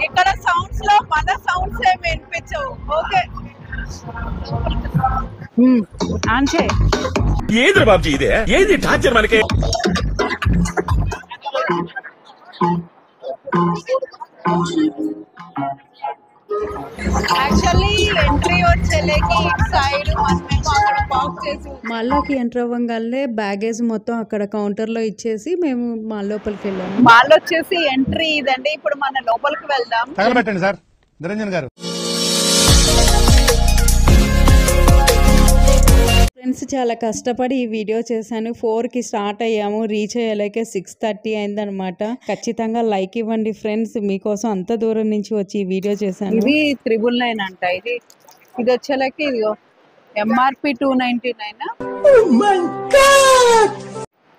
ఇక్కడ సౌండ్స్ లో మన సౌండ్స్ ఏమి వినిపించవు. ఓకే ఆన్సే ఏది బాబుజీ ఇదే ఏది టార్చర్ మనకి. యాక్చువల్లీ ఎంట్రీ వచ్చేలేకి ఇటు సైడ్ మనమేమో అక్కడ పార్క్ చేసి మాల్లోకి ఎంటర్ అవ్వగానే బ్యాగేజ్ మొత్తం అక్కడ కౌంటర్ లో ఇచ్చేసి మేము మాల్ లోపలికి వెళ్ళాము. మాల్ వచ్చేసి ఎంట్రీ ఇదండి. ఇప్పుడు మన లోపలికి వెళ్దాం. తగలబెట్టండి సార్ నిరంజన్ గారు. ఫ్రెండ్స్ చాలా కష్టపడి ఈ వీడియో చేశాను. 4కి స్టార్ట్ అయ్యాము, రీచ్ అయ్యేలాకే 6:30 అయిందనమాట. ఖచ్చితంగా లైక్ ఇవ్వండి ఫ్రెండ్స్, మీకోసం అంత దూరం నుంచి వచ్చి ఈ వీడియో చేశాను. ఇది 999 అంట. ఇది వచ్చేలాకి ఇదిగో ఎంఆర్పి 299.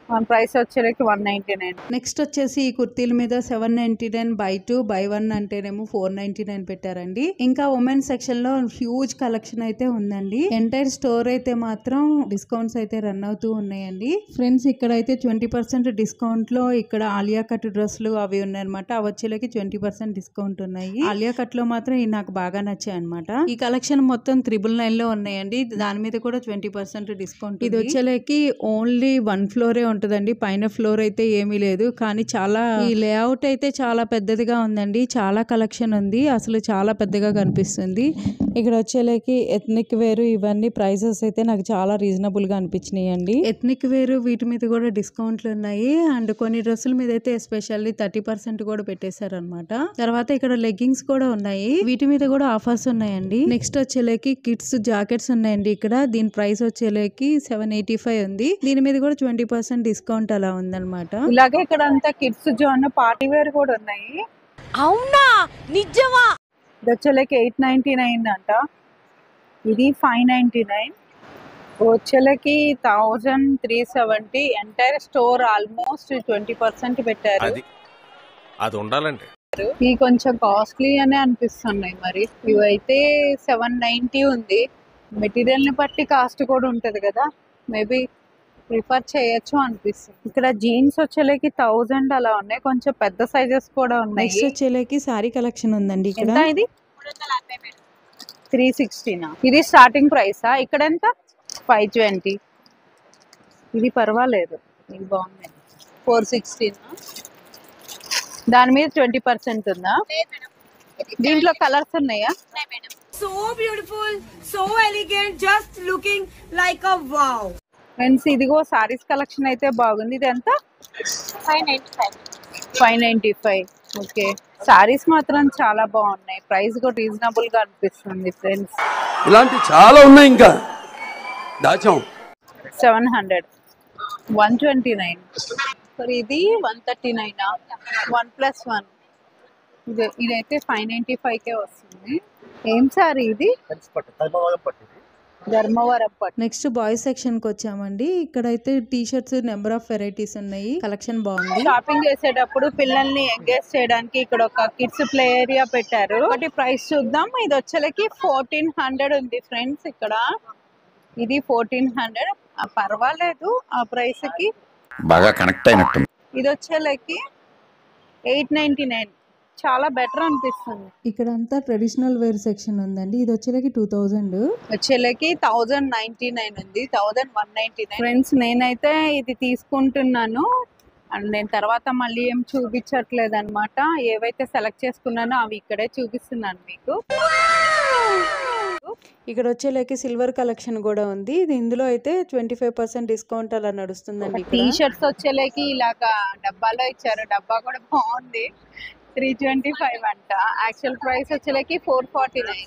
మన ప్రైస్ వచ్చేలాకి 199. నెక్స్ట్ వచ్చేసి ఈ కుర్తీల మీద 799 బై 2 బై 1 అంటేనేమో 499 పెట్టారండి. ఇంకా ఉమెన్ సెక్షన్ లో హ్యూజ్ కలెక్షన్ అయితే ఉందండి. ఎంటైర్ స్టోర్ అయితే మాత్రం డిస్కౌంట్స్ అయితే రన్ అవుతూ ఉన్నాయండి. ఫ్రెండ్స్ ఇక్కడ అయితే 20% డిస్కౌంట్ లో ఇక్కడ ఆలియా కట్ డ్రెస్సులు అవి ఉన్నాయన్నమాట. అవి వచ్చేలకి 20% డిస్కౌంట్ ఉన్నాయి. ఆలియా కట్ లో మాత్రం ఇవి నాకు బాగా నచ్చాయి అనమాట. ఈ కలెక్షన్ మొత్తం 999 లో ఉన్నాయండి. దాని మీద కూడా 20% డిస్కౌంట్. ఇది వచ్చేలకి ఓన్లీ 1 ఫ్లోరే ఉంటదండి, పైన ఫ్లోర్ అయితే ఏమీ లేదు. కానీ చాలా ఈ లేఅవుట్ అయితే చాలా పెద్దదిగా ఉందండి. చాలా కలెక్షన్ ఉంది, అసలు చాలా పెద్దగా కనిపిస్తుంది. ఇక్కడ వచ్చేలకి ఎథ్నిక్ వేరు ఇవన్నీ ప్రైసెస్ అయితే నాకు చాలా రీజనబుల్ గా అనిపించినాయి అండి. ఎథ్నిక్ వేరు వీటి మీద కూడా డిస్కౌంట్లు ఉన్నాయి. అండ్ కొన్ని డ్రెస్సుల మీద అయితే ఎస్పెషల్లీ 30% కూడా పెట్టేశారు అనమాట. తర్వాత ఇక్కడ లెగ్గింగ్స్ కూడా ఉన్నాయి, వీటి మీద కూడా ఆఫర్స్ ఉన్నాయండి. నెక్స్ట్ వచ్చేలకి కిడ్స్ జాకెట్స్ ఉన్నాయండి. ఇక్కడ దీని ప్రైస్ వచ్చేలకి 785 ఉంది. దీని మీద కూడా 20% డిస్కౌంట్ అలా ఉందన్నమాట. ఇలాగే ఇక్కడ అంతా కిడ్స్ జోన్ పార్టీ వేర్ కూడా ఉన్నాయి. అవునా నిజమా? ఇది వచ్చేలకి 899 అంట. ఇది 599. వచ్చేలకి 1370. ఎంటైర్ స్టోర్ ఆల్మోస్ట్ 20% పెట్టారు. అది ఉండాలండి. ఇవి కొంచెం కాస్ట్లీ అనే అనిపిస్తున్నాయి. మరి ఇవైతే 790 ఉంది. మెటీరియల్ ని బట్టి కాస్ట్ కూడా ఉంటది కదా, మేబీ ప్రిఫర్ చేయొచ్చు అనిపిస్తుంది. ఇక్కడ జీన్స్ వచ్చేలకి 1000 అలా ఉన్నాయి. కొంచెం పెద్ద సైజెస్ కూడా ఉన్నాయి. నెక్స్ట్ వచ్చేలకి సారీ కలెక్షన్ ఉందండి. ఇక్కడ ఇది 360. ఇది స్టార్టింగ్ ప్రైసా? ఇక్కడ ఎంత? 520. ఇది పర్వాలేదు, ఇది బాగుంది. 460. దాని మీద 20% ఉందా? దీంట్లో కలర్స్ ఉన్నాయా? So beautiful, so elegant, just looking like a wow. Friends ఇదిగో సారీస్ కలెక్షన్ అయితే బాగుంది. ఇది ఎంత? 595. ఓకే, సారీస్ మాత్రం చాలా బాగున్నాయి. ప్రైస్ కూడా రీజనబుల్ గా అనిపిస్తుంది ఫ్రెండ్స్. ఇలాంటి చాలా ఉన్నాయి, ఇంకా దాచాం. 700. 129. ఇది 139. 1+1. ఇదైతే 595 వస్తుంది. ఏం సారీ ఇది? ధర్మవరం పట్టు. నెక్స్ట్ బాయ్స్ సెక్షన్ కి వచ్చామండి. ఇక్కడైతే T shirts number of varieties ఉన్నాయి. కలెక్షన్ బాగుంది. షాపింగ్ చేసేటప్పుడు పిల్లల్ని ఎంగేజ్ చేయడానికి ఇక్కడ ఒక కిడ్స్ ప్లే ఏరియా పెట్టారు. ఒకటి ప్రైస్ చూద్దాం. ఇది వచ్చేలకి 1400 ఉంది ఫ్రెండ్స్. ఇక్కడ ఇది 1400. పర్వాలేదు ఆ ప్రైస్ కి, బాగా కనెక్ట్ అయినట్టు. ఇది వచ్చేలకి 899. చాలా బెటర్ అనిపిస్తుంది. ఇక్కడ అంతా ట్రెడిషనల్ వేర్ సెక్షన్ ఉందండి. ఇది వచ్చేలకి 2000. వచ్చేలకి 1099 ఉంది. 1199. ఫ్రెండ్స్ నేనైతే ఇది తీసుకుంటున్నాను. అండ్ నేను తర్వాత మళ్ళీ ఏం చూపించట్లేదు అనమాట. ఏవైతే సెలెక్ట్ చేసుకున్నానో అవి ఇక్కడే చూపిస్తున్నాను మీకు. ఇక్కడ వచ్చేలకి సిల్వర్ కలెక్షన్ కూడా ఉంది. ఇందులో అయితే 25% డిస్కౌంట్ అలా నడుస్తుందండి. టీ షర్ట్స్ వచ్చేలకి ఇలాగా డబ్బాలో ఇచ్చారు. డబ్బా కూడా బాగుంది. 325 అంట. యాక్చువల్ ప్రైస్ వచ్చేలకి 449.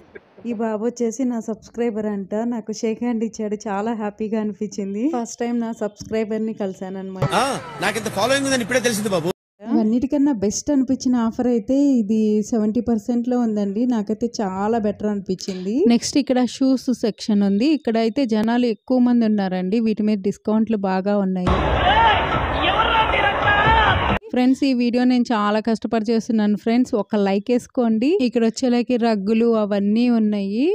ఈ బాబు వచ్చేసి నా సబ్స్క్రైబర్ అంట. నాకు షేక్ హ్యాండ్ ఇచ్చాడు, చాలా హ్యాపీగా అనిపించింది. ఫస్ట్ టైం నా సబ్స్క్రైబర్ ని కలిసాను అనమాట. నాకింత ఫాలోయింగ్ ఉందని ఇప్పుడే తెలిసింది బాబు. అన్నిటికన్నా బెస్ట్ అనిపించిన ఆఫర్ అయితే ఇది 70% లో ఉందండి. నాకైతే చాలా బెటర్ అనిపించింది. నెక్స్ట్ ఇక్కడ షూస్ సెక్షన్ ఉంది. ఇక్కడ అయితే జనాలు ఎక్కువ మంది ఉన్నారండి. వీటి మీద డిస్కౌంట్లు బాగా ఉన్నాయి. ఫ్రెండ్స్ ఈ వీడియో నేను చాలా కష్టపడి చేస్తున్నాను ఫ్రెండ్స్. ఒక లైక్ వేసుకోండి. ఇక్కడ వచ్చేలాకి రగ్గులు అవన్నీ ఉన్నాయి.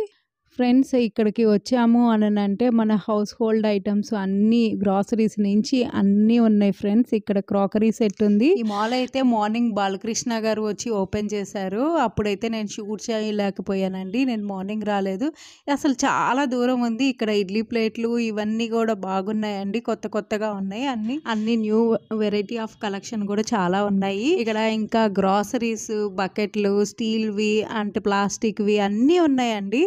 ఫ్రెండ్స్ ఇక్కడికి వచ్చాము అని అంటే మన హౌస్ హోల్డ్ ఐటమ్స్ అన్ని గ్రాసరీస్ నుంచి అన్నీ ఉన్నాయి ఫ్రెండ్స్. ఇక్కడ క్రాకరీ సెట్ ఉంది. ఈ మాల్ అయితే మార్నింగ్ బాలకృష్ణ గారు వచ్చి ఓపెన్ చేశారు. అప్పుడైతే నేను షూట్ చేయలేకపోయానండి, నేను మార్నింగ్ రాలేదు. అసలు చాలా దూరం ఉంది. ఇక్కడ ఇడ్లీ ప్లేట్లు ఇవన్నీ కూడా బాగున్నాయండి, కొత్త కొత్తగా ఉన్నాయి. అన్ని న్యూ వెరైటీ ఆఫ్ కలెక్షన్ కూడా చాలా ఉన్నాయి ఇక్కడ. ఇంకా గ్రాసరీస్, బకెట్లు, స్టీల్వి అంటే ప్లాస్టిక్వి అన్నీ ఉన్నాయండి.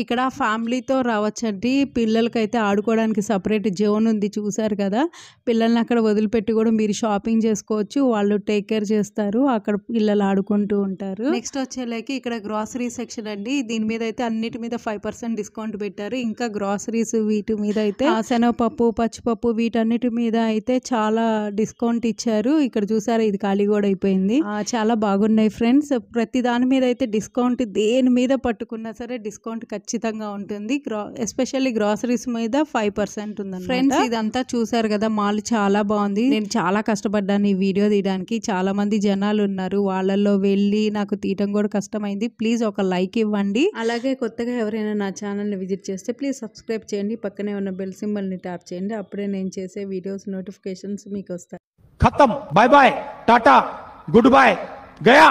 ఇక్కడ ఫ్యామిలీతో రావచ్చండి. పిల్లలకైతే ఆడుకోవడానికి సపరేట్ జోన్ ఉంది, చూసారు కదా. పిల్లల్ని అక్కడ వదిలిపెట్టి కూడా మీరు షాపింగ్ చేసుకోవచ్చు, వాళ్ళు టేక్ కేర్ చేస్తారు, అక్కడ పిల్లలు ఆడుకుంటూ ఉంటారు. నెక్స్ట్ వచ్చేలాకి ఇక్కడ గ్రాసరీ సెక్షన్ అండి. దీని మీద అయితే అన్నిటి మీద 5% డిస్కౌంట్ పెట్టారు. ఇంకా గ్రాసరీస్ వీటి మీద అయితే శనగపప్పు, పచ్చిపప్పు వీటన్నిటి మీద అయితే చాలా డిస్కౌంట్ ఇచ్చారు. ఇక్కడ చూసారా, ఇది ఖాళీ కూడా అయిపోయింది. చాలా బాగున్నాయి ఫ్రెండ్స్. ప్రతి దాని మీద అయితే డిస్కౌంట్, దేని మీద పట్టుకున్నా సరే డిస్కౌంట్ ఖచ్చితంగా ఉంటుంది. ఎస్పెషల్లీ గ్రాసరీస్ మీద 5% ఉంది ఫ్రెండ్స్. ఇదంతా చూసారు కదా, మాల్ చాలా బాగుంది. నేను చాలా కష్టపడ్డాను ఈ వీడియో తీయడానికి. చాలా మంది జనాలు ఉన్నారు, వాళ్ళల్లో వెళ్ళి నాకు తీయటం కూడా కష్టమైంది. ప్లీజ్ ఒక లైక్ ఇవ్వండి. అలాగే కొత్తగా ఎవరైనా నా ఛానల్ని విజిట్ చేస్తే ప్లీజ్ సబ్స్క్రైబ్ చేయండి. పక్కనే ఉన్న బెల్ సింబల్ని ట్యాప్ చేయండి. అప్పుడే నేను చేసే వీడియోస్ నోటిఫికేషన్స్ మీకు వస్తాయి. खत्म, बाय बाय, टाटा, गुड बाय, गया.